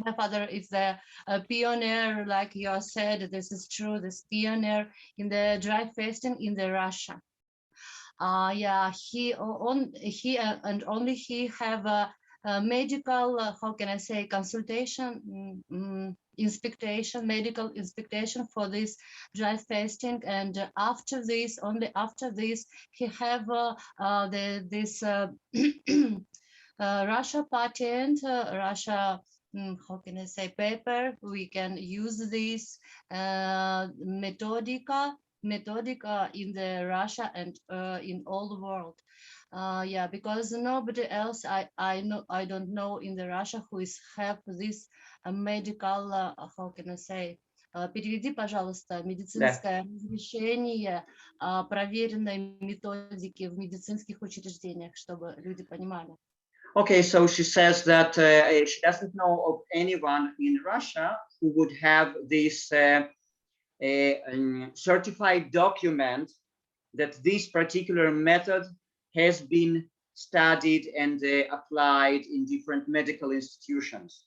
My father is a pioneer, like you said. This is true. This pioneer in the dry fasting in the Russia. Yeah, he and only he have a medical, how can I say, consultation, inspection, medical inspection for this dry fasting, and after this, only after this, he have this Russia patent, Russia. How can I say, paper? We can use this metodica in the Russia and in all the world. Yeah, because nobody else I don't know in the Russia who is have this medical, how can I say, переведи, пожалуйста, медицинское разрешение проверенной методики в медицинских учреждениях, чтобы люди понимали. Okay, so she says that she doesn't know of anyone in Russia who would have this certified document that this particular method has been studied and applied in different medical institutions.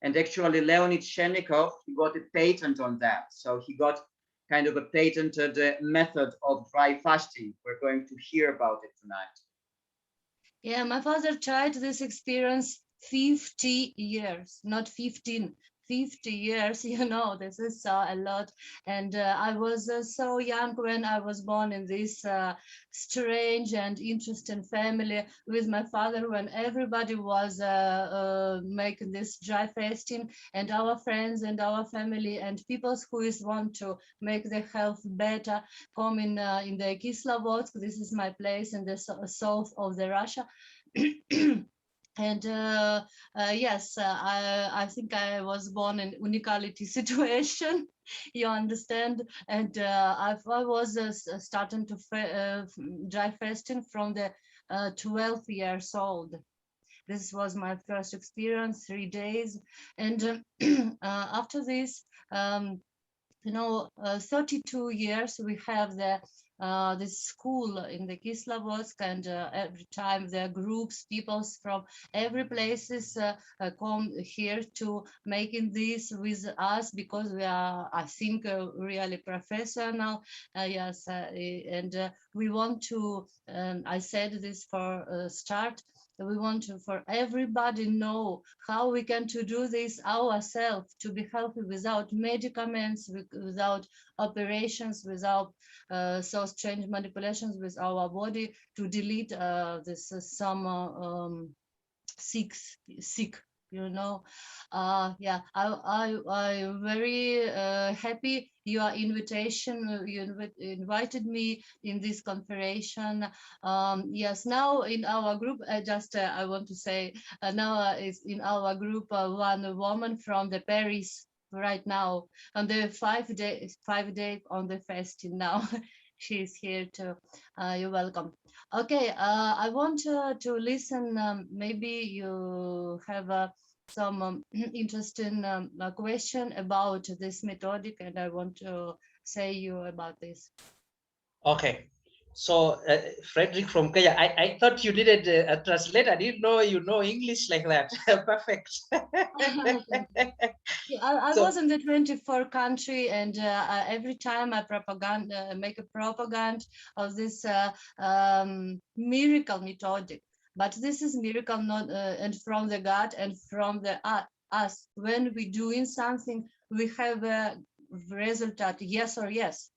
And actually, Leonid Schenikov, he got a patent on that. So he got kind of a patented method of dry fasting. We're going to hear about it tonight. Yeah, my father tried this experience 50 years, not 15. 50 years, you know, this is a lot. And I was so young when I was born in this strange and interesting family with my father, when everybody was making this dry fasting, and our friends and our family and people who is want to make their health better come in the Kislovodsk. This is my place in the south of the Russia. And yes, I think I was born in unicality situation, you understand. And I was starting to dry fasting from the 12 years old. This was my first experience, 3 days. And after this, you know, 32 years we have the this school in the Kislovodsk, and every time there are groups, people from every places come here to making this with us, because we are, I think, really professional. Yes, and we want to, I said this for start, we want to, for everybody know how we can to do this ourselves, to be healthy without medicaments, without operations, without so strange manipulations with our body, to delete this some sick, you know. Yeah, I very happy your invitation. You invited me in this conference. Yes, now in our group, I want to say, now is in our group one woman from the Paris right now on the 5 day on the fasting now. She's here too. You're welcome. Okay, I want to listen. Maybe you have some interesting question about this methodic, and I want to say you about this. Okay. So, Frederick from Kenya, I thought you needed a translator. I didn't know you know English like that. Perfect. I was in the 24 country, and every time I make a propaganda of this miracle methodic. But this is miracle not and from the God and from the us. When we doing something, we have a result, yes or yes.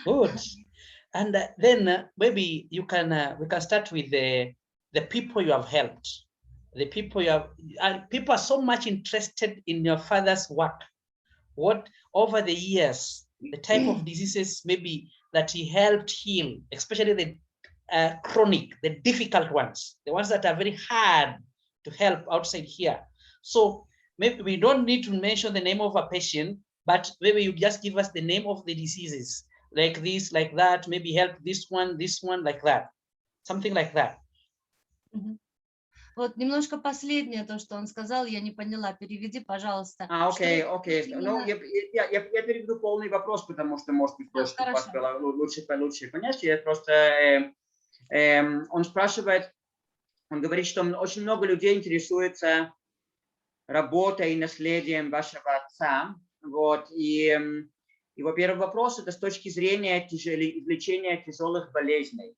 Good. And then maybe you can we can start with the people you have helped. The people you have, and people are so much interested in your father's work. What over the years, the type of diseases maybe that he helped heal, especially the chronic, the difficult ones, the ones that are very hard to help outside here. So maybe we don't need to mention the name of a patient, but maybe you just give us the name of the diseases, like this, like that, maybe help this one, like that, something like that. Вот немножко последнее, то, что он сказал, я не поняла. Переведи, пожалуйста. Окей. Ну, я переведу полный вопрос, потому что, может быть, чтобы у вас было лучше понять. Я просто, он спрашивает, он говорит, что очень много людей интересуется работой и наследием вашего отца. Вот, и во-первых, вопрос это с точки зрения лечения тяжелых болезней.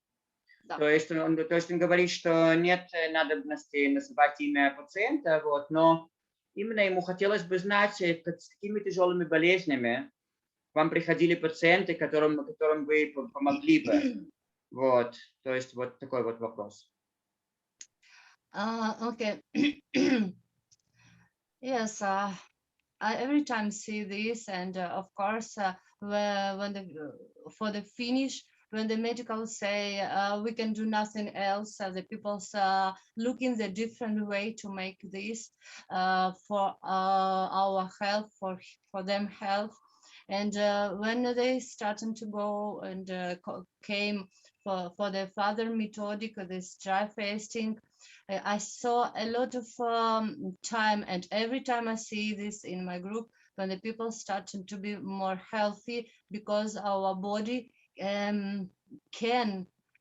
Да. То есть он говорит, что нет надобности называть имя пациента, вот, но именно ему хотелось бы знать, с какими тяжелыми болезнями вам приходили пациенты, которым вы помогли бы. Вот, то есть вот такой вот вопрос. Okay. Yes, I every time see this, and of course, for the finish, when the medical say we can do nothing else, the people looking the different way to make this for our health, for them health, and when they started to go and came for the further methodic, this dry fasting. I saw a lot of time, and every time I see this in my group, when the people start to be more healthy, because our body can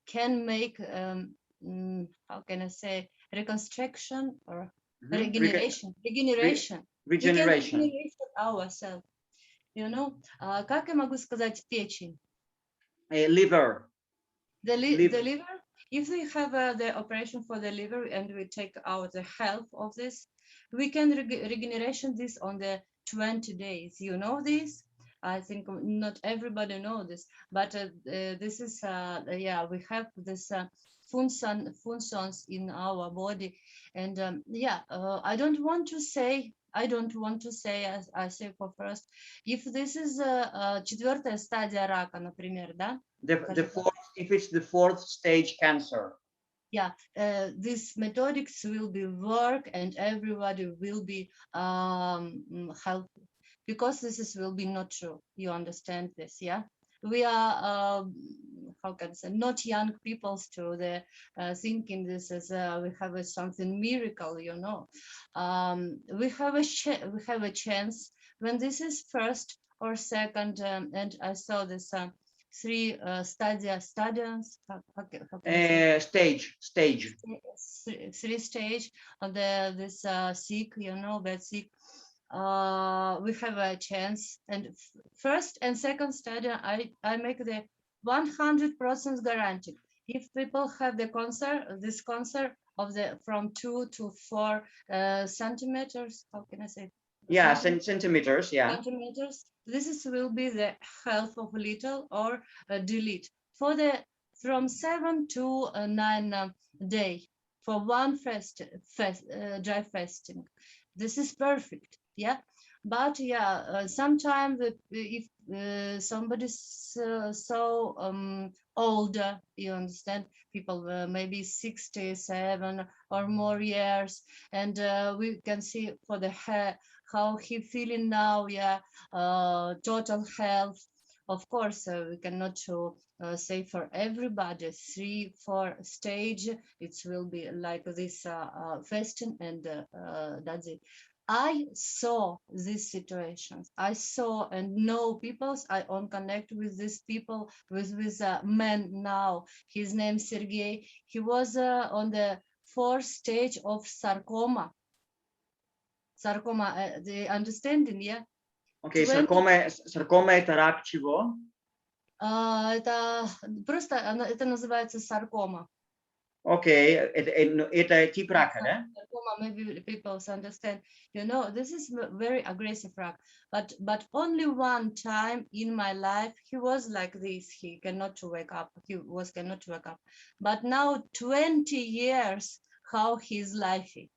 make how can I say, reconstruction or regeneration. Regeneration. We can regenerate ourselves. You know, как я могу сказать печень? Liver. The liver, if we have the operation for the liver and we take out the health of this, we can regeneration this on the 20 days. You know this? I think not everybody know this, but this is yeah, we have this functions in our body, and yeah, I don't want to say, as I say for first, if this is четвертая стадия рака, например, да? If it's the fourth stage cancer. Yeah, this methodics will be work and everybody will be healthy, because this will be not true. You understand this, yeah? We are how can I say, not young people to the thinking this is we have something miracle, you know. We have a chance when this is first or second, and I saw this three stadiums. Stage. Three stage on this sick, you know, bad sick. We have a chance, and first and second stadium, I make the 100% guaranteed. If people have the this cancer of the from 2 to 4 centimeters, how can I say? Yeah, centimeters. Yeah. Centimeters. This will be the health of little or delete for the from 7 to 9 day for one dry fasting. This is perfect, yeah. But yeah, sometimes if somebody's so older, you understand, people maybe 67 or more years, and we can see for the hair how he feeling now, yeah, total health. Of course, we cannot say for everybody 3-4 stage it will be like this fasting, and that's it. I saw these situations. I saw and know people. I on connect with these people, with a man now. His name Sergey. He was on the 4th stage of sarcoma. Sarcoma, the understanding, yeah? Okay, саркома это рак чего? Это просто, это называется саркома. Okay, это тип рака, да? Maybe people understand. You know, this is very aggressive rak. But only one time in my life he was like this. He cannot wake up. Cannot wake up. But now 20 years, how he's living.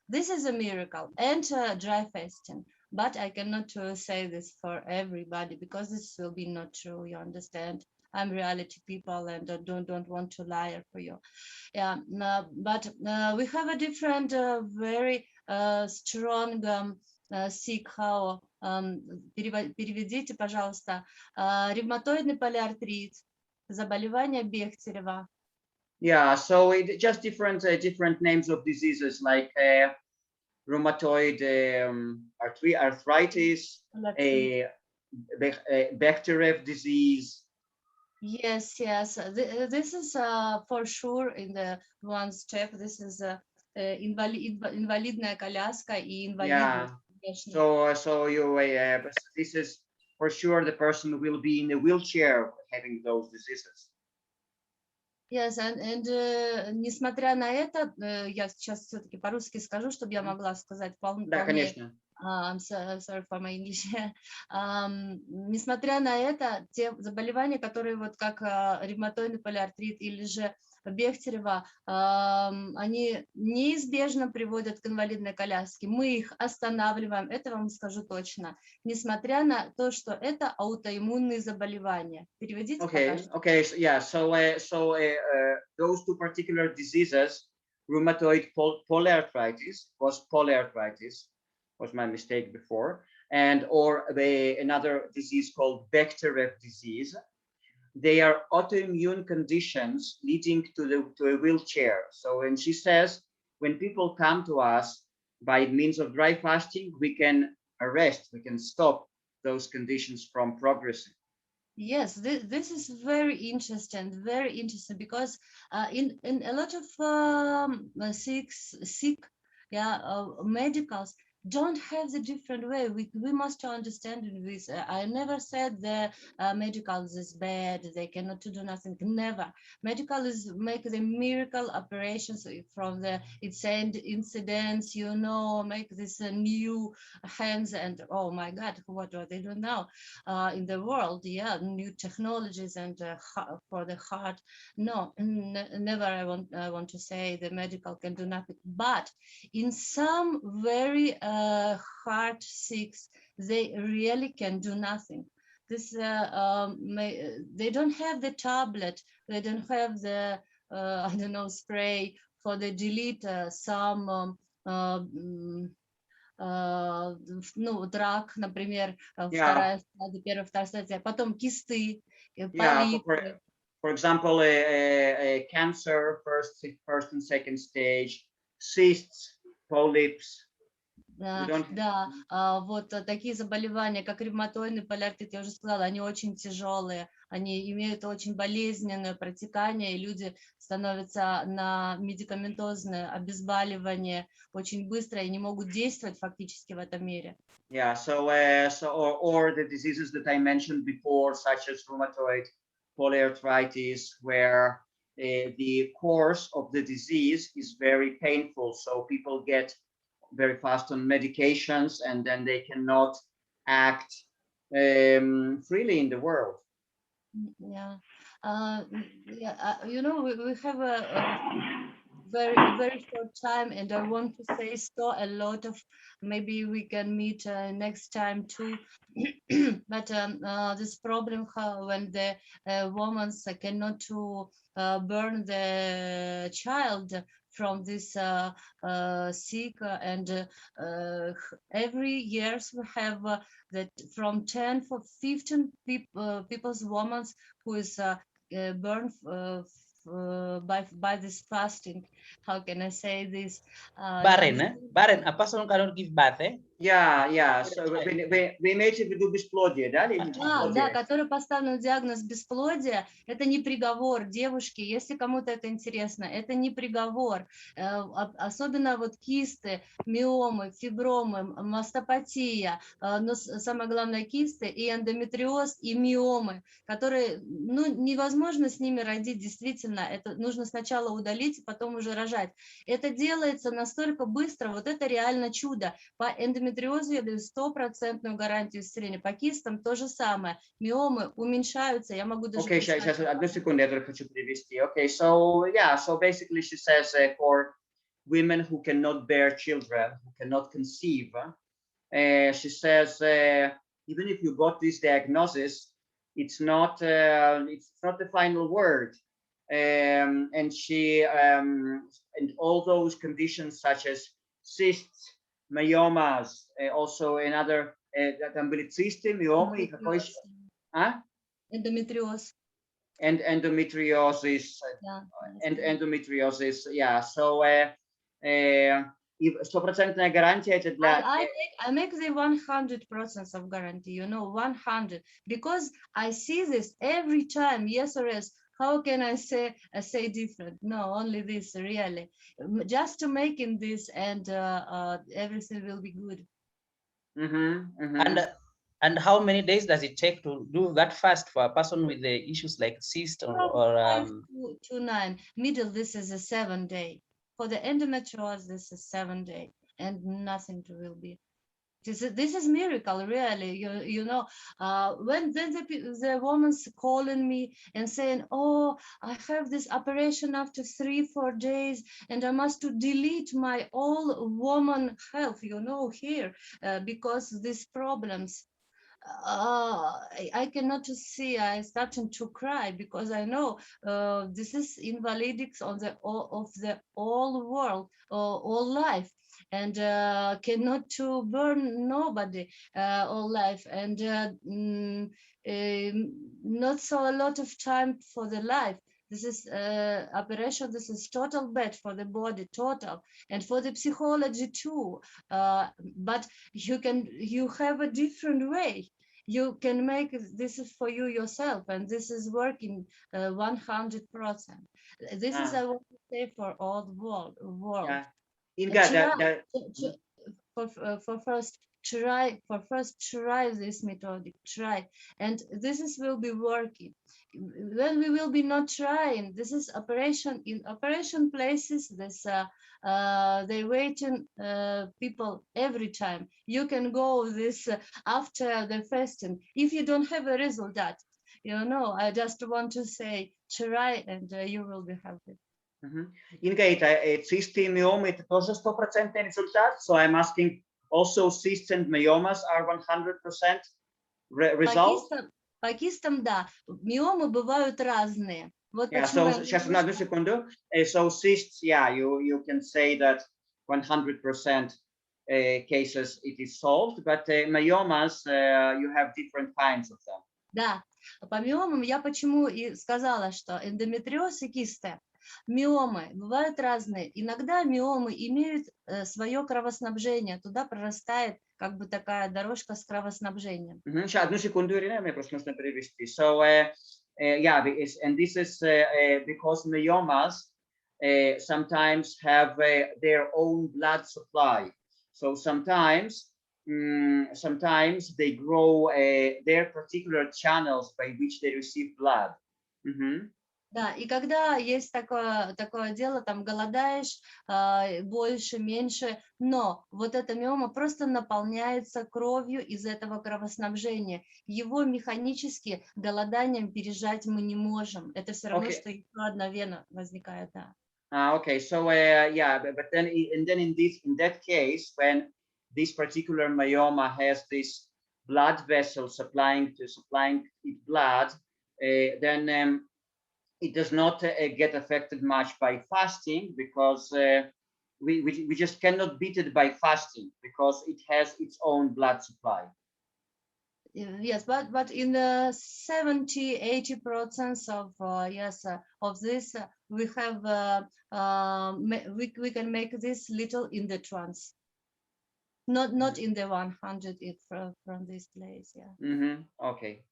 This is a miracle, and dry fasting. But I cannot say this for everybody, because this will be not true. You understand? I'm reality people, and don't want to lie for you. Yeah, but we have a different, very strong sick. How переведите, пожалуйста, ревматоидный полиартрит, заболевание Бехтерева. Yeah, so it just different names of diseases like rheumatoid arthritis, Bechterew disease. Yes. This is for sure in the one step. This is инвалидная коляска и Yeah. инвалидность. So you this is for sure the person will be in a wheelchair having those diseases. Yes, and несмотря на это, я сейчас все-таки по-русски скажу, чтобы я могла сказать Да, вполне. конечно. I'm sorry for my English. Несмотря на это, те заболевания, которые вот как ревматоидный полиартрит или же Бехтерева, они неизбежно приводят к инвалидной коляске. Мы их останавливаем, это вам скажу точно, несмотря на то, что это аутоиммунные заболевания. Переведите пока что. Okay, so, yeah, so those two particular diseases, rheumatoid polyarthritis was my mistake before, and or another disease called Bechterew disease. They are autoimmune conditions leading to a wheelchair. So when she says, when people come to us by means of dry fasting, we can arrest, we can stop those conditions from progressing. Yes, this is very interesting, because in a lot of sick medicals don't have the different way. We must understand this. I never said the medical is bad, they cannot do nothing. Never. Medical is make the miracle operations from the incidents, make this new hands, and oh my God, what do they do now in the world? Yeah, new technologies and for the heart. No, never. I want to say the medical can do nothing, but in some very heart sicks, they really can do nothing. This they don't have the tablet, they don't have the I don't know, spray for the delete some рак, например, вторая стадия, первая, вторая стадия, потом кисты, полипы. For example, a cancer, first and second stage, cysts, polyps. Да, вот такие заболевания, как ревматоидный полиартрит, я уже сказала, они очень тяжелые, они имеют очень болезненное протекание, и люди становятся на медикаментозное обезболивание очень быстро и не могут действовать фактически в этом мире. Yeah, so or the diseases that I mentioned before, such as rheumatoid polyarthritis, where the course of the disease is very painful, so people get very fast on medications, and then they cannot act freely in the world. Yeah, we have a very short time, and I want to say so a lot of. Maybe we can meet next time too. But this problem when the women cannot to burn the child from this sick, and every years we have that from 10 for 15 people's women who is burned by this fasting. How can I say this? Barren. A person cannot give birth, eh? Yeah. So вы имеете в виду бесплодие, да? Да, который поставлен диагноз бесплодия, это не приговор, девушки, если кому-то это интересно, это не приговор. Особенно вот кисты, миомы, фибромы, мастопатия, но самое главное кисты и эндометриоз, и миомы, которые, невозможно с ними родить, действительно, это нужно сначала удалить, потом уже рожать. Это делается настолько быстро, вот это реально чудо. По эндометриозу я даю 100% гарантию исцеления, по кистам то же самое. Миомы уменьшаются, я могу даже... Okay, сейчас, одну секунду, я только хочу перевести. Okay, so basically she says for women who cannot bear children, who cannot conceive, she says even if you got this diagnosis, it's not the final word. And she and all those conditions such as cysts, myomas, also another там были цисты, миомы, Endometriosis. And endometriosis. Yeah. So 100% гарантия это для... I make the 100% of guarantee, 100, because I see this every time, yes or yes, how can I say different? No, only this, really. Just to making this, and everything will be good. And how many days does it take to do that fast for a person with the issues like cyst or 5 to 9. Middle, this is a 7 day. For the endometriosis, this is 7 day, and nothing will be. This is miracle, really. You know, when then the woman's calling me and saying, "Oh, I have this operation after 3-4 days, and I must to delete my all woman health, you know, here because these problems." I cannot see. I starting to cry because I know this is invalidics on the all world, all life, and cannot to burn nobody all life, and not so a lot of time for the life. This is operation. This is total bad for the body, total, and for the psychology too. But you have a different way. You can make this is for you yourself, and this is working 100%. This is I want to say for all the world. Yeah. Inga, For first try this methodic, try, and this is will be working. When we will be not trying, this is operation in operation places. This they waiting people every time. You can go this after the fasting. If you don't have a result, that you know, I just want to say try, and you will be happy. Inga, cysty myoma, это тоже 100% результат. So I'm asking, also cysts and myomas are 100% result? По кистам, да. Миомы бывают разные. Вот yeah, so сейчас одну секунду. So cysts, yeah, you can say that 100% cases it is solved, but myomas, you have different kinds of them. Да, по миомам я почему и сказала, что эндометриоз и кисты. Миомы бывают разные. Иногда миомы имеют свое кровоснабжение. Туда прорастает как бы такая дорожка с кровоснабжением. Одну секунду, Ирина, мне просто нужно перевести. So, yeah, and this is because myomas sometimes have their own blood supply. So sometimes they grow their particular channels by which they receive blood. Да, и когда есть такое дело, там голодаешь больше, меньше, но вот эта миома просто наполняется кровью из этого кровоснабжения. Его механически голоданием пережать мы не можем. Это все равно, что еще одна вена возникает, да. Okay, so yeah, but then in that case, when this particular myoma has this blood vessel supplying it blood, then it does not get affected much by fasting, because we just cannot beat it by fasting, because it has its own blood supply. Yes, but in 70-80% of this we have we can make this little in the trance, not in the 100 from this place. Yeah. Okay.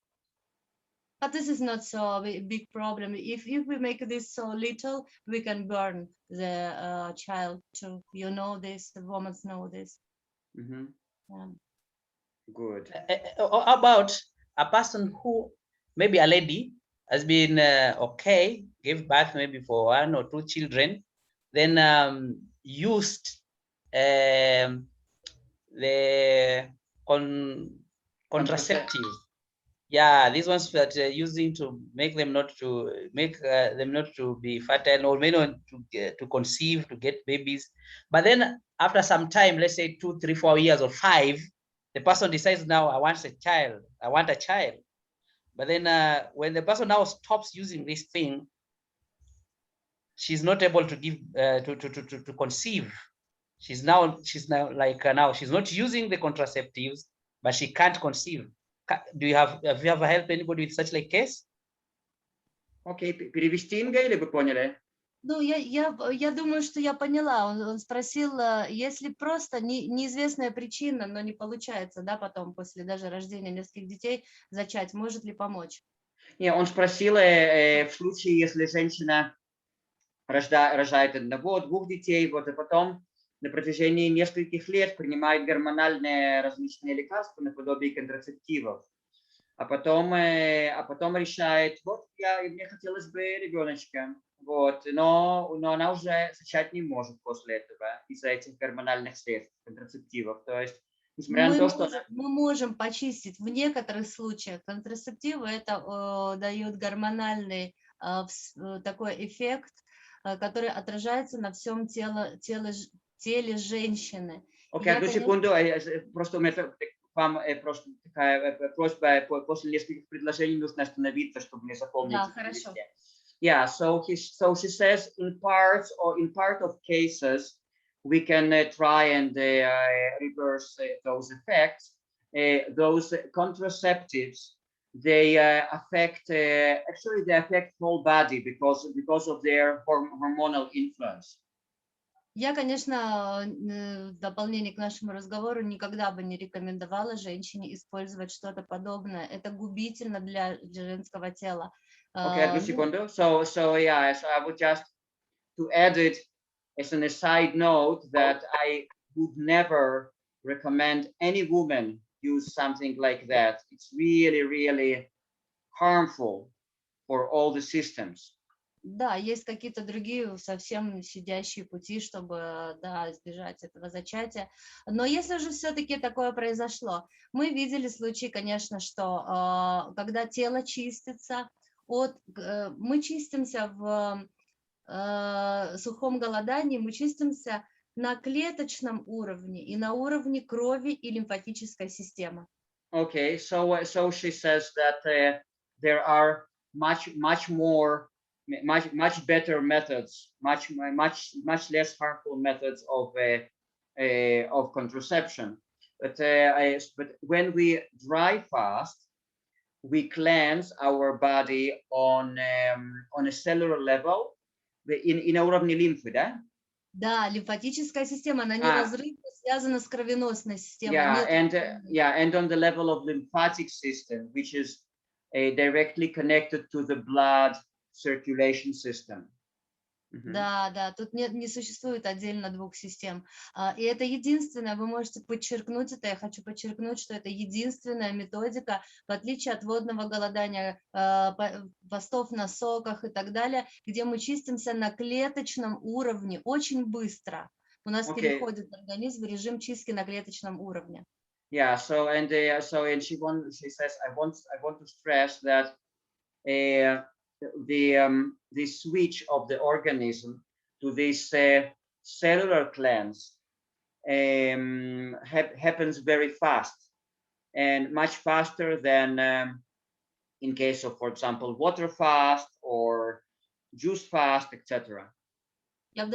But this is not so big problem. If we make this so little, we can burn the child too. You know this. The women know this. Yeah. Good. About a person who, maybe a lady, has been okay, gave birth maybe for 1 or 2 children, then used the contraceptive. Yeah, these ones that using to make them not to be fertile, or maybe not to conceive, to get babies. But then after some time, let's say 2, 3, 4 years or 5, the person decides, now I want a child. But then when the person now stops using this thing, she's not able to give to conceive. She's now she's not using the contraceptives, but she can't conceive. Have you ever helped anybody with such like case? Okay, перевести, Инга, или вы поняли? Ну, я думаю, что я поняла. Он спросил, если просто неизвестная причина, но не получается, да, потом, после даже рождения нескольких детей, зачать, может ли помочь? Не, он спросил, в случае, если женщина рожает одного, двух детей, вот, и потом на протяжении нескольких лет принимает гормональные различные лекарства наподобие контрацептивов, а потом решает, вот, мне хотелось бы ребеночка, вот, но она уже зачать не может после этого из-за этих гормональных средств, контрацептивов. То есть, несмотря на то, что... Мы можем почистить в некоторых случаях. Контрацептивы это дают гормональный такой эффект, который отражается на всем теле женщины. Окей, одну секунду, просто у меня к вам просто такая просьба, после нескольких предложений нужно остановиться, чтобы мне запомнить. Да, хорошо. Yeah, so she says in part of cases we can try and reverse those effects. Those contraceptives, they affect actually they affect whole body because of their hormonal influence. Я, конечно, в дополнение к нашему разговору никогда бы не рекомендовала женщине использовать что-то подобное. Это губительно для женского тела. Okay, одну секунду. So I would just to add it as an aside note that I would never recommend any woman use something like that. It's really, really harmful for all the systems. Да, есть какие-то другие совсем щадящие пути, чтобы, да, избежать этого зачатия. Но если уже все-таки такое произошло, мы видели случаи, конечно, что когда тело чистится, мы чистимся в сухом голодании, мы чистимся на клеточном уровне и на уровне крови и лимфатической системы. Okay, so she says that there are much better methods, much less harmful methods of contraception. But when we dry fast, we cleanse our body on a cellular level, на уровне лимфы, да? Да, лимфатическая система, она неразрывно связана с кровеносной системой. Yeah, and on the level of lymphatic system, which is directly connected to the blood circulation system. Да, тут не существует отдельно двух систем. И это единственное, вы можете подчеркнуть это, я хочу подчеркнуть, что это единственная методика, в отличие от водного голодания, постов на соках и так далее, где мы чистимся на клеточном уровне очень быстро. У нас переходит организм в режим чистки на клеточном уровне. Yeah, so she says, I want to stress that the switch of the organism to this cellular cleanse happens very fast and much faster than in case of, for example, water fast or juice fast, etc. Я бы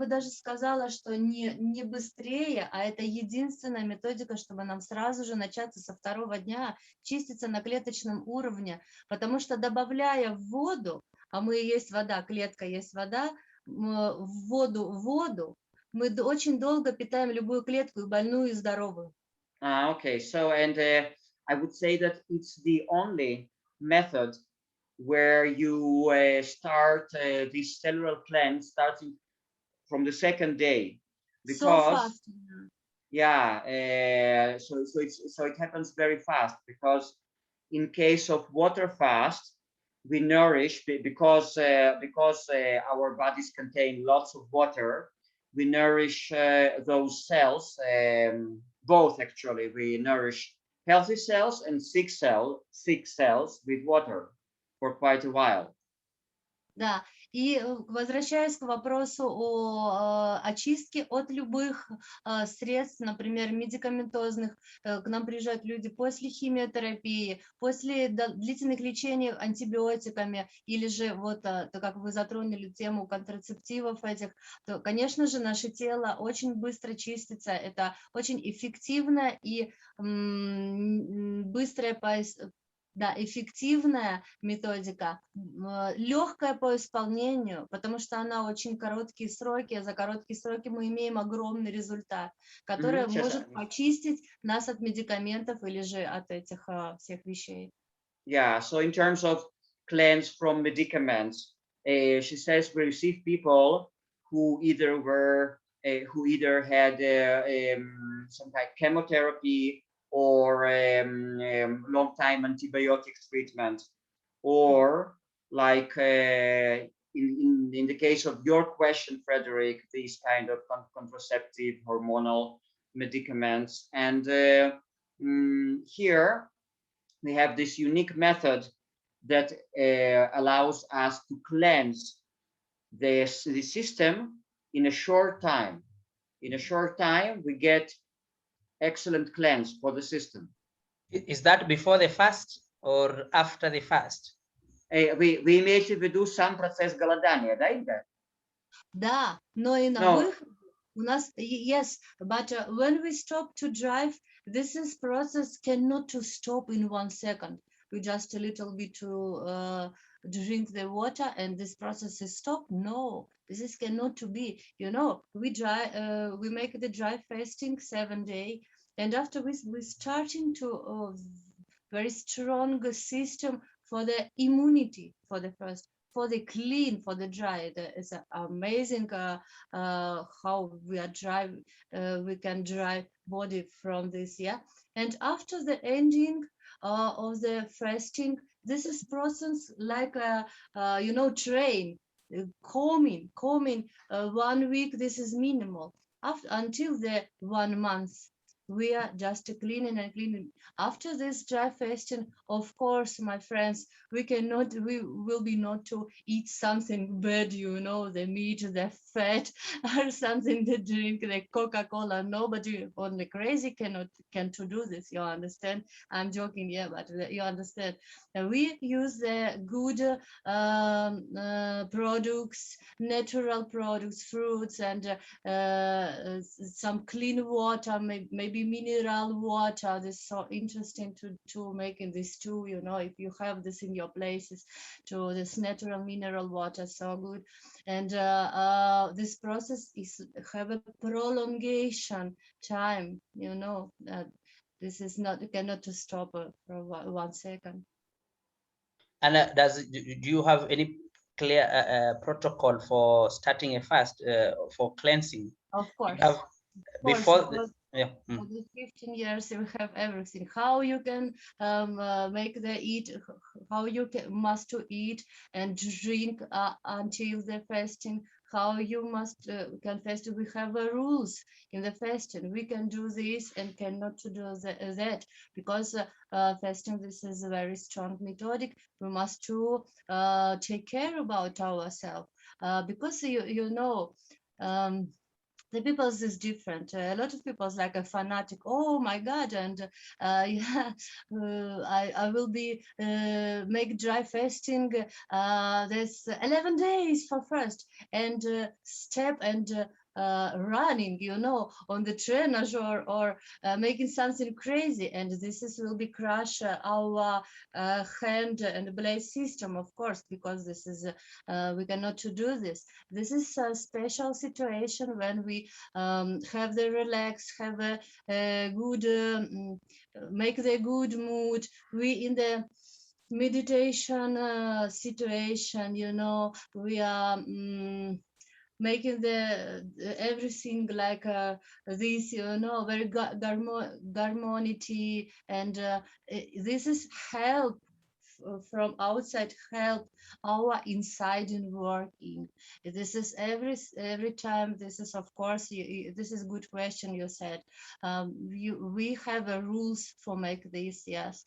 даже сказала, что не быстрее, а это единственная методика, чтобы нам сразу же начаться со второго дня чиститься на клеточном уровне, потому что добавляя в воду, а мы есть вода, клетка есть вода, в воду, мы очень долго питаем любую клетку, и больную, и здоровую. Okay, so I would say that it's the only method where you start this cellular cleanse starting from the second day, because so fast. Yeah, so it happens very fast, because in case of water fast, we nourish because our bodies contain lots of water. We nourish those cells, both actually. We nourish healthy cells and sick cells with water for quite a while. Да, и возвращаясь к вопросу о очистке от любых средств, например, медикаментозных, к нам приезжают люди после химиотерапии, после длительных лечений антибиотиками, или же вот, как вы затронули тему контрацептивов этих, то, конечно же, наше тело очень быстро чистится, это очень эффективная и быстрая эффективная методика, легкая по исполнению, потому что она очень короткие сроки, а за короткие сроки мы имеем огромный результат, который может почистить нас от медикаментов или же от этих всех вещей. Yeah, so in terms of cleanse from medicaments, she says we receive people who either had some kind of chemotherapy or long time antibiotics treatment, or like in the case of your question, Frederick, these kind of contraceptive hormonal medicaments. And here we have this unique method that allows us to cleanse the system in a short time. In a short time, we get excellent cleanse for the system. Is that before the fast or after the fast? We имеете в виду сам процесс голодания, да, Инга? Да, но и на выходе у нас, yes, but when we stop to drive, this is process cannot to stop in 1 second. We just a little bit to drink the water and this process is stopped. No, this is cannot to be. You know, we make the dry fasting 7 days, and after we starting to very strong system for the immunity for the first, for the clean, for the dry. It's amazing how we are dry. We can dry body from this, yeah. And after the ending of the fasting, this is process like a you know, train, calming. 1 week. This is minimal. After until the 1 month. We are just cleaning and cleaning. After this dry fasting, of course, my friends, we will be not to eat something bad, you know, the meat, the fat, or something to drink, the Coca-Cola. Nobody on the crazy can to do this. You understand? I'm joking, yeah, but you understand. We use the good products, natural products, fruits, and some clean water, maybe mineral water. This is so interesting to make in this too, you know, if you have this in your places, to this natural mineral water, so good. And this process is have a prolongation time, you know. This is not, you cannot to stop for 1 second. And do you have any clear protocol for starting a fast for cleansing? Of course. You have before yeah. For the 15 years, you have everything. How you can make the eat, how you must to eat and drink until the fasting. How you must can fast. We have rules in the fasting. We can do this and cannot to do that, because fasting, this is a very strong methodic. We must to take care about ourselves, because you know. The people's is different. A lot of people's like a fanatic. Oh my God! And yeah, I will be make dry fasting. There's 11 days for first, and step and running, you know, on the trainers or making something crazy, and this is will be crush our hand and blade system, of course, because this is we cannot to do this. This is a special situation when we have the relax, have a good make the good mood. We in the meditation situation, you know, we are making the everything like this, you know, very harmonity, and this is help from outside, help our inside in working. This is every time. This is, of course, this is good question you said. We have rules for make this, yes,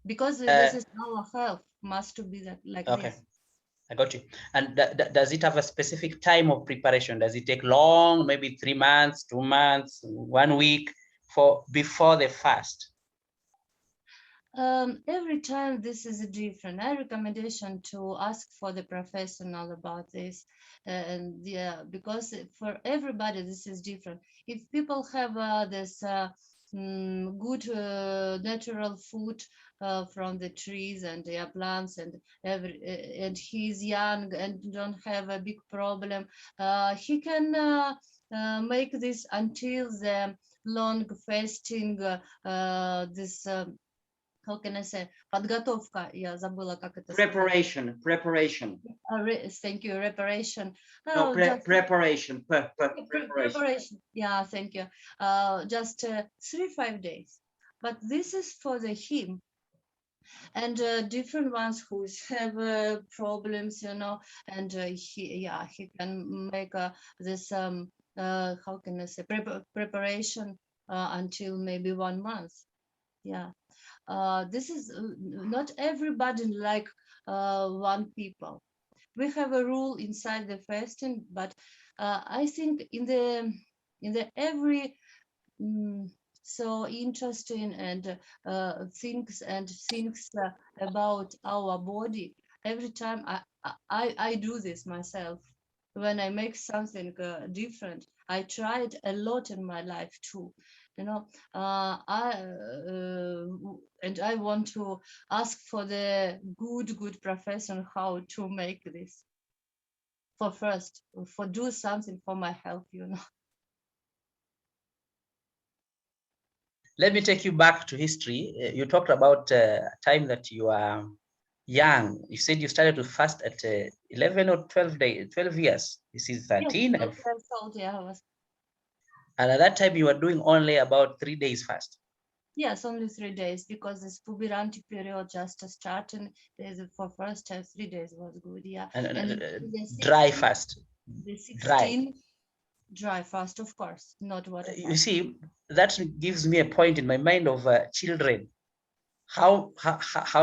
because this is our health must to be like okay. This. I got you. And does it have a specific time of preparation? Does it take long, maybe 3 months, 2 months, 1 week for before the fast? Every time this is a different. I recommendation to ask for the professional about this, and yeah, because for everybody this is different. If people have this good natural food from the trees and the plants and and he's young and don't have a big problem, he can make this until the long fasting, this how can I say, подготовка, я забыла, как это Preparation. Thank you, reparation. No, preparation. Preparation. Yeah, thank you. Just 3-5 days. But this is for the him. And different ones who have problems, you know, and he can make this how can I say, preparation until maybe 1 month. Yeah. This is not everybody like one people. We have a rule inside the fasting, but I think in the every so interesting and things about our body. Every time I do this myself. When I make something different, I tried a lot in my life too. You know, and I want to ask for the good profession how to make this. For do something for my health, you know. Let me take you back to history. You talked about a time that you are young. You said you started to fast at 11 or 12 years. This is 13. Yes, 12 years old, yeah, I was. And at that time, you were doing only about 3 days fast. Yes, only 3 days, because this puberty period just starting. For first 3 days was good, yeah. And dry fast. The 16 dry fast, of course, not water fast. You see, that gives me a point in my mind of children. How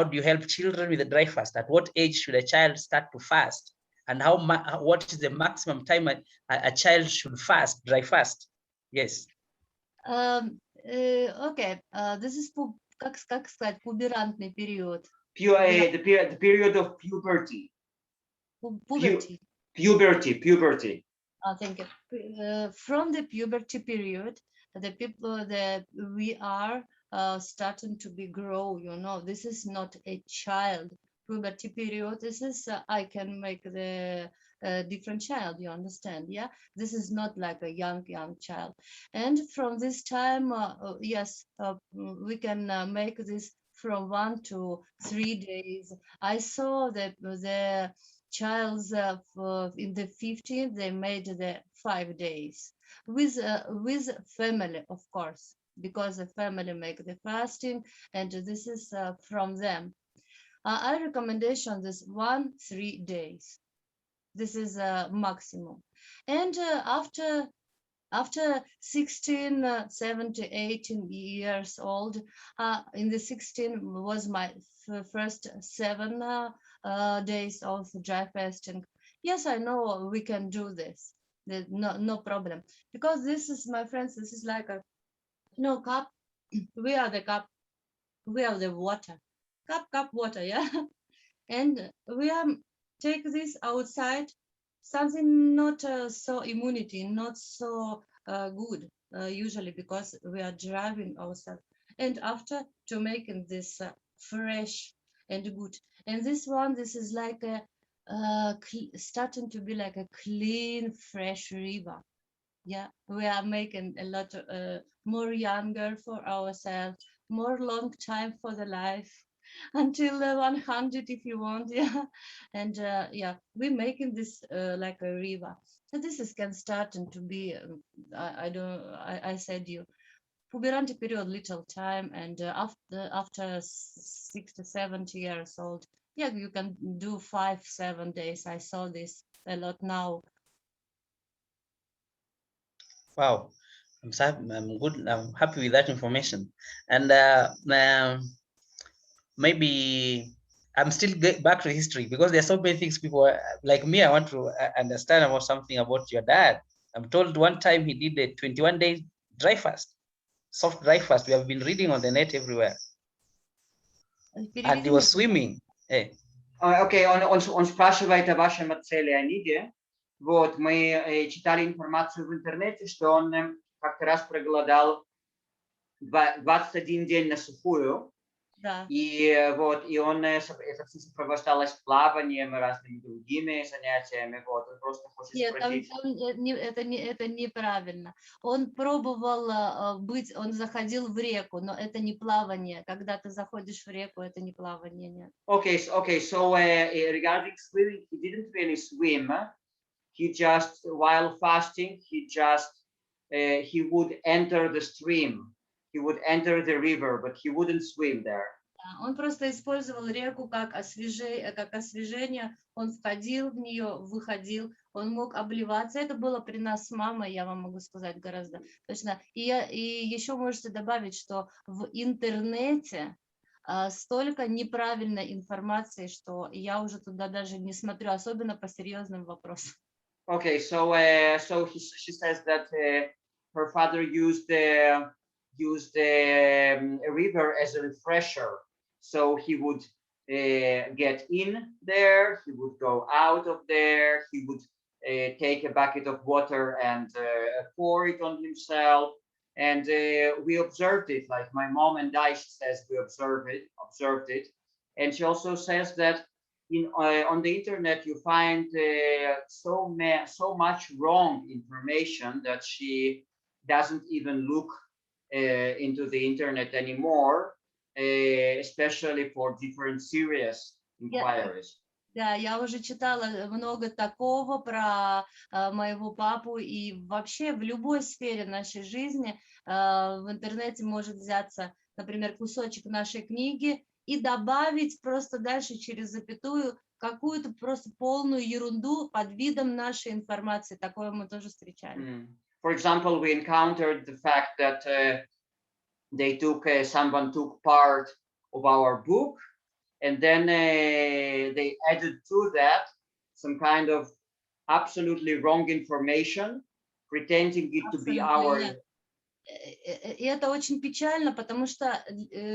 do you help children with the dry fast? At what age should a child start to fast? And what is the maximum time a child should fast, dry fast? Yes. Okay, this is как сказать, пуберантный период. The period of puberty. Puberty. Puberty. Thank you. From the puberty period, the people that we are starting to be grow, you know, this is not a child. Puberty period, this is I can make the different child, you understand? Yeah, this is not like a young child. And from this time, yes, we can make this from 1 to 3 days. I saw that the child's in the 15th they made the 5 days with family, of course, because the family make the fasting, and this is from them. I recommendation this 1-3 days. This is maximum. And after 16, 17, 18 years old, in the 16 was my first 7 days of dry fasting. Yes, I know we can do this. No problem. Because this is, my friends, this is like a cup. We are the cup. We are the water. Cup water, yeah. And we take this outside, something not so immunity, not so good usually, because we are driving ourselves. And after to making this fresh and good. And this one, this is like a starting to be like a clean, fresh river. Yeah, we are making a lot more younger for ourselves, more long time for the life, until 100 if you want. Yeah, and yeah, we're making this like a river. So this is can start to be I said you puberty period little time, and after 60, 70 years old, yeah, you can do 5-7 days. I saw this a lot now. Wow, I'm good. I'm happy with that information. And maybe I'm still back to history, because there are so many things people like me. I want to understand about something about your dad. I'm told one time he did a 21 days dry fast, soft dry fast. We have been reading on the net everywhere. And he was swimming. Hey. Окей, он спрашивает о вашем отце Леониде. Вот, мы читали информацию в интернете, что он как-то раз проголодал 21 день на сухую, Да. И вот, и он это все сопровождалось плаванием и разными другими занятиями. Вот, он просто хочет Нет, спросить. это неправильно. Он пробовал он заходил в реку, но это не плавание. Когда ты заходишь в реку, это не плавание, нет. Okay, so regarding swimming, he didn't really swim. He just, while fasting, he would enter the stream. He would enter the river, but he wouldn't swim there. Он просто использовал реку как освежение. Он входил в нее, выходил. Он мог обливаться. Это было при нас с мамой, я вам могу сказать гораздо точно. И еще можете добавить, что в интернете столько неправильной информации, что я уже туда даже не смотрю, особенно по серьезным вопросам. Okay, so she says that her father used the river as a refresher. So he would get in there, he would go out of there, he would take a bucket of water and pour it on himself. And we observed it, like my mom and I, she says, we observed it. And she also says that on the internet you find so much wrong information that she doesn't even look into the internet anymore, especially for different serious inquiries. Да, я уже читала много такого про моего папу, и вообще в любой сфере нашей жизни в интернете может взяться, например, кусочек нашей книги и добавить просто дальше через запятую какую-то просто полную ерунду под видом нашей информации. Такое мы тоже встречали. For example, we encountered the fact that someone took part of our book, and then they added to that some kind of absolutely wrong information, pretending it to be our. И это очень печально, потому что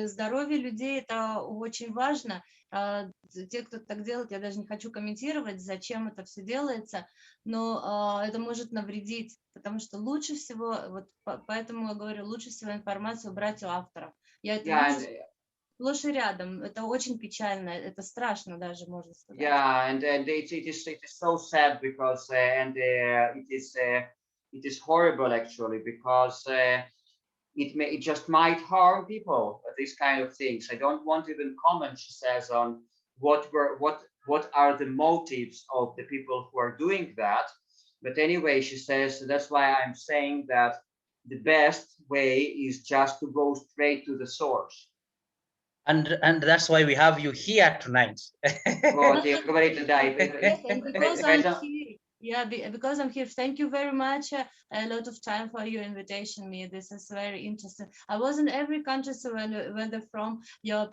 здоровье людей это очень важно. Те, кто так делает, я даже не хочу комментировать, зачем это все делается, но это может навредить, потому что лучше всего, вот поэтому я говорю, лучше всего информацию брать у авторов. Я это вижу сплошь и рядом. Это очень печально, это страшно даже, можно сказать. Yeah, and it is so sad because it is horrible actually because it just might harm people, these kind of things. I don't want to even comment, she says, on what are the motives of the people who are doing that. But anyway, she says, that's why I'm saying that the best way is just to go straight to the source. And that's why we have you here tonight. Because I'm here. Thank you very much. A lot of time for your invitation me. This is very interesting. I was in every country, so when they're from your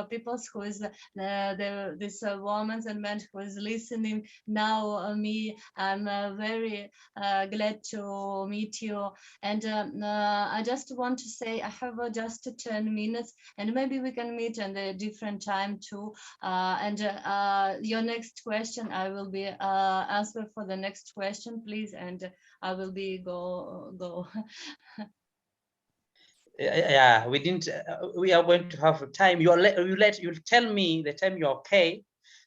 peoples who is this women and men who is listening now me. I'm very glad to meet you. And I just want to say I have just 10 minutes, and maybe we can meet at a different time too. And your next question, I will be answer for the next question, please, and I will be go. Yeah, we didn't. We are going to have time. You'll tell me the time you're okay.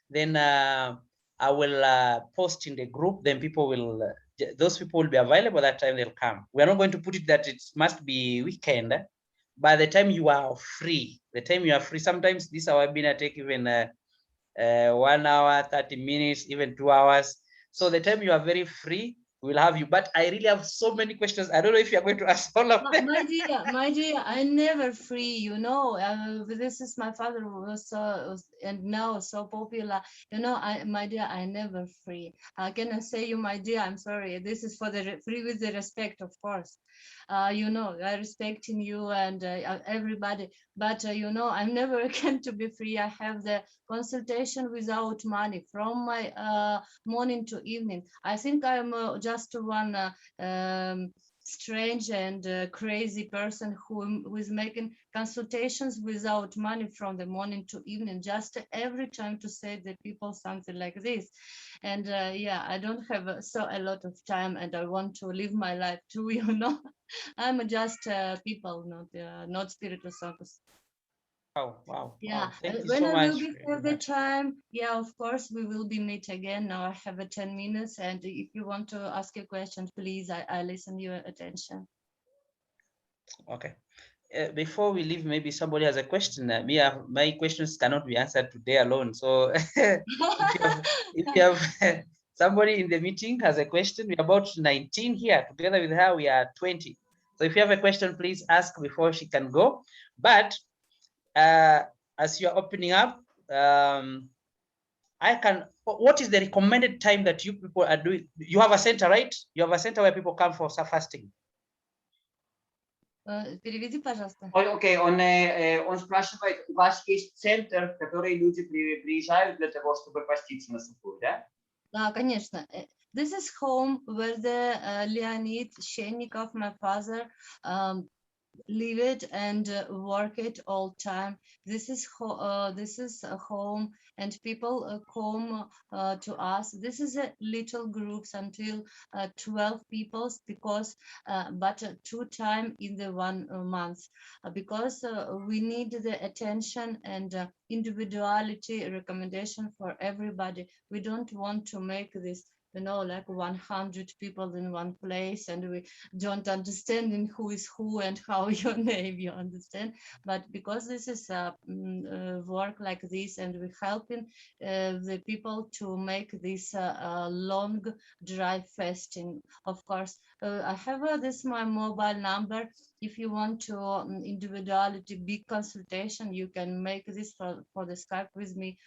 Then I will post in the group. Then people will. Those people will be available that time. They'll come. We are not going to put it that it must be weekend. By the time you are free, sometimes this webinar take even 1 hour, 30 minutes, even 2 hours. So the time you are very free, we'll have you. But I really have so many questions. I don't know if you're going to ask all of them. My dear, I never free, you know. This is my father who was so, and now so popular. You know, my dear, I never free. How can I say you, my dear? I'm sorry. This is for the free with the respect, of course. You know, I respecting you and everybody. But you know, I'm never going to be free. I have the consultation without money from my morning to evening. I think I'm just one strange and crazy person who is making consultations without money from the morning to evening, just every time to say the people something like this. And yeah, I don't have a lot of time, and I want to live my life too, you know. I'm just people, not spiritual service. Wow. Yeah, Thank you when so I will much. be have the time, yeah, of course we will be meet again. Now I have a 10 minutes, and if you want to ask a question, please, I listen your attention. Okay. Before we leave, maybe somebody has a question. My questions cannot be answered today alone. So if you have somebody in the meeting has a question, we're about 19 here. Together with her, we are 20. So if you have a question, please ask before she can go. But as you're opening up, what is the recommended time that you people are doing? You have a center, right? You have a center where people come for fasting. Переведи, пожалуйста. Окей, он спрашивает, у вас есть центр, в который люди приезжают для того, чтобы поститься на сухую, да? Да, конечно. This is home where the Leonid Shchenikov, my father, live it and work it all time. This is a home, and people come to us. This is a little groups until 12 people, because but 2 times in the 1 month, because we need the attention and individuality recommendation for everybody. We don't want to make this, like 100 people in one place, and we don't understand in who is who and how your name, you understand. But because this is work like this, and we helping the people to make this long dry fasting. Of course, I have this my mobile number. If you want to individuality big consultation, you can make this for the Skype with me.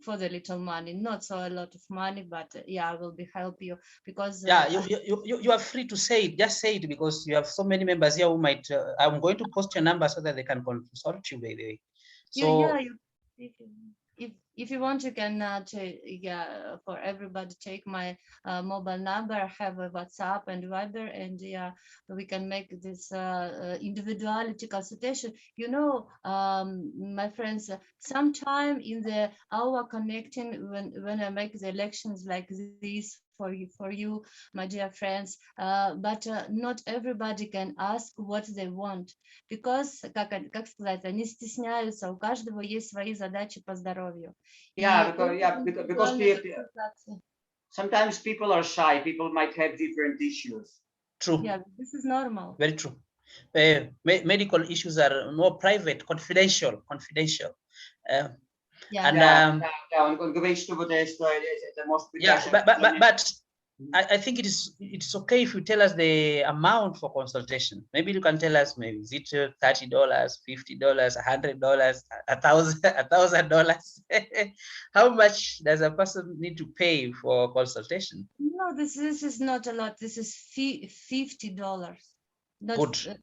For the little money, not so a lot of money, but yeah, I will be help you, because you are free to say it. Just say it, because you have so many members here who might. I'm going to post your number so that they can consult you, by the way. So if you want, you can for everybody take my mobile number. I have a WhatsApp and Viber, and yeah, we can make this individuality consultation. My friends, sometime in the hour connecting, when I make the elections like this for you, my dear friends, but not everybody can ask what they want, because, как сказать, они стесняются, у каждого есть свои задачи по здоровью. Because sometimes people are shy, people might have different issues. True. Yeah, this is normal. Very true. Medical issues are more private, confidential. But I think it's okay if you tell us the amount for consultation. Maybe you can tell us, maybe is it $30, $50, $100, $1,000? How much does a person need to pay for consultation? No, this is not a lot. This is $50. Good.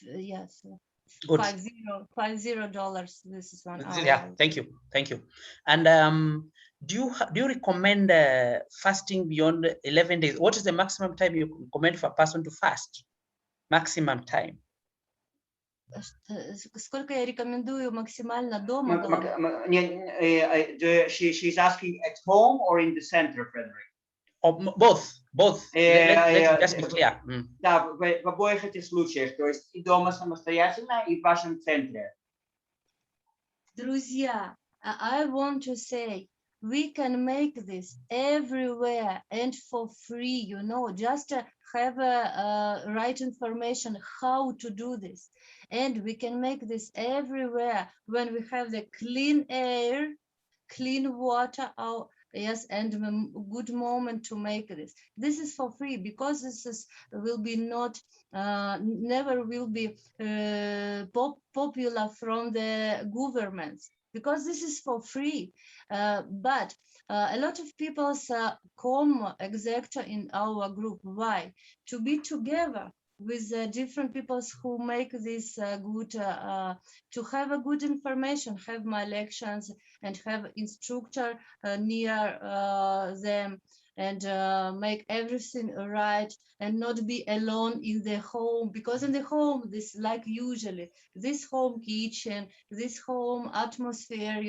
Yes. Good. $50. This is 1 hour. Yeah, thank you. And do you recommend fasting beyond 11 days? What is the maximum time you recommend for a person to fast? Maximum time. Сколько я рекомендую максимально дома? She's asking at home or in the center, Frederick? Both. Let's just be clear. Да, в обоих этих случаях, то есть и дома самостоятельно, и в вашем центре. Друзья, I want to say, we can make this everywhere and for free, just have right information how to do this. And we can make this everywhere when we have the clean air, clean water, yes, and a good moment to make this. This is for free, because this will be not, never will be popular from the governments, because this is for free. But a lot of people come exactly in our group. Why? To be together with different people who make this good, to have a good information, have my lections, and have instructor near them, and make everything right, and not be alone in the home, because in the home, this like usually this home kitchen, this home atmosphere,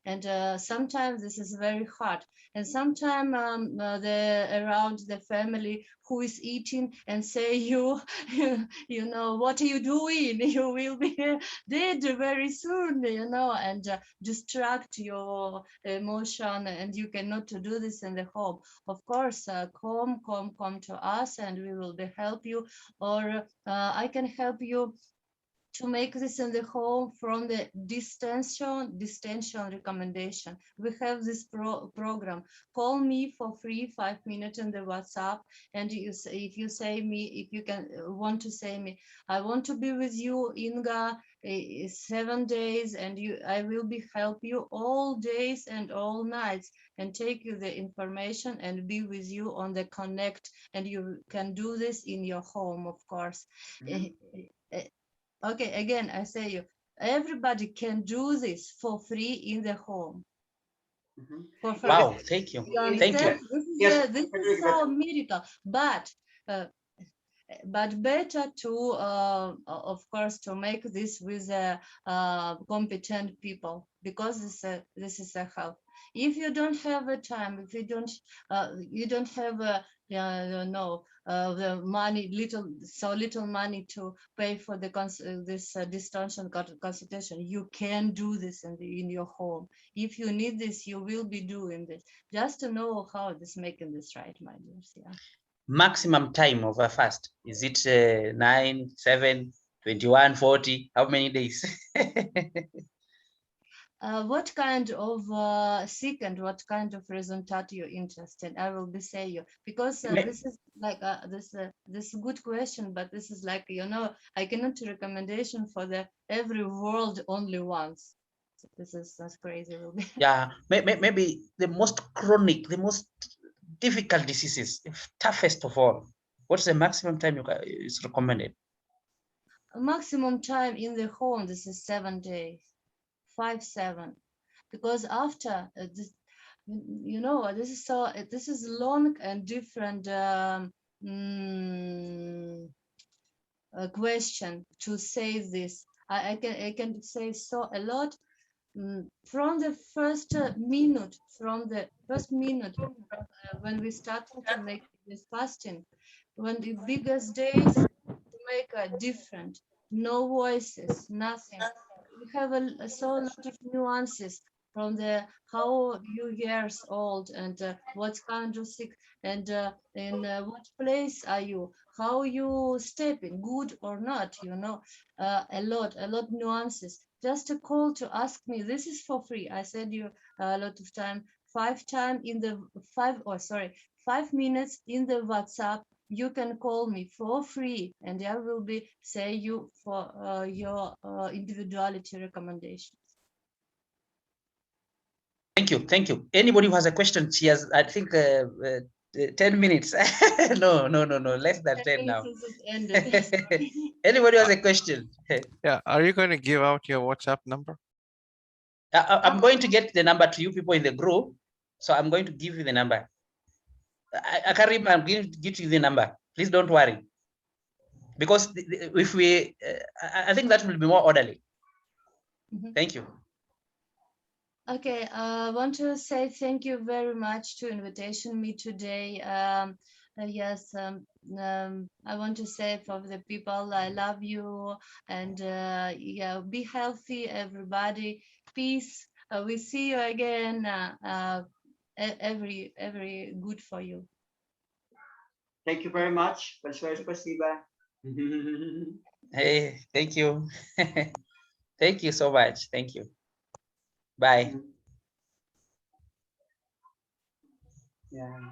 and sometimes this is very hard, and sometimes around the family who is eating and say you, you know, what are you doing? You will be dead very soon, you know, and distract your emotion, and you cannot do this in the home. Of course, come to us and we will be help you, or I can help you to make this in the home from the distension recommendation. We have this program. Call me for free 5 minutes in the WhatsApp, and if you say me, if you can want to say me, I want to be with you, Inga, 7 days, and I will be help you all days and all nights, and take you the information and be with you on the connect, and you can do this in your home, of course. Okay, again, I say you, everybody can do this for free in the home. For free. Wow, thank you. You understand? This is so miracle, but better to, of course, to make this with competent people, because this is a help. If you don't have a time, if you don't have a the money, little money to pay for the this distension consultation, you can do this in your home. If you need this, you will be doing this. Just to know how this making this right, my dears. Yeah. Maximum time of a fast, is it 9, 7, 21, 40? How many days? What kind of sick and what kind of result you're interested? I will be say you, because this is like this good question, but this is like, you know, I cannot recommendation for the every world only once. So this is that's crazy. Will be. Yeah, maybe the most chronic, the most difficult diseases, toughest of all. What's the maximum time is recommended? Maximum time in the home, this is 7 days, 5-7, because after this, you know, this is long and different question to say this. I can say so a lot. From the first minute, when we started to make this fasting, when the biggest days to make a different, no voices, nothing. We have so lot of nuances from the how you years old, and what kind of sick, and in what place are you, how you stepping, good or not, you know, a lot nuances. Just a call to ask me, this is for free. I said you a lot of time, 5 minutes in the WhatsApp. You can call me for free, and I will be say you for your individuality recommendations. Thank you. Anybody who has a question, she has, I think, 10 minutes. No, less than 10 now. Anybody who has a question? Yeah, are you going to give out your WhatsApp number? I'm going to get the number to you people in the group, so I'm going to give you the number. Karim, I'm going to give you the number. Please don't worry, because if we, I think that will be more orderly. Thank you. Okay, I want to say thank you very much to invitation me today. Yes, I want to say for the people, I love you, and yeah, be healthy, everybody. Peace. We see you again. Every good for you. Thank you very much. Большое спасибо. Hey, thank you. Thank you so much. Thank you. Bye. Yeah.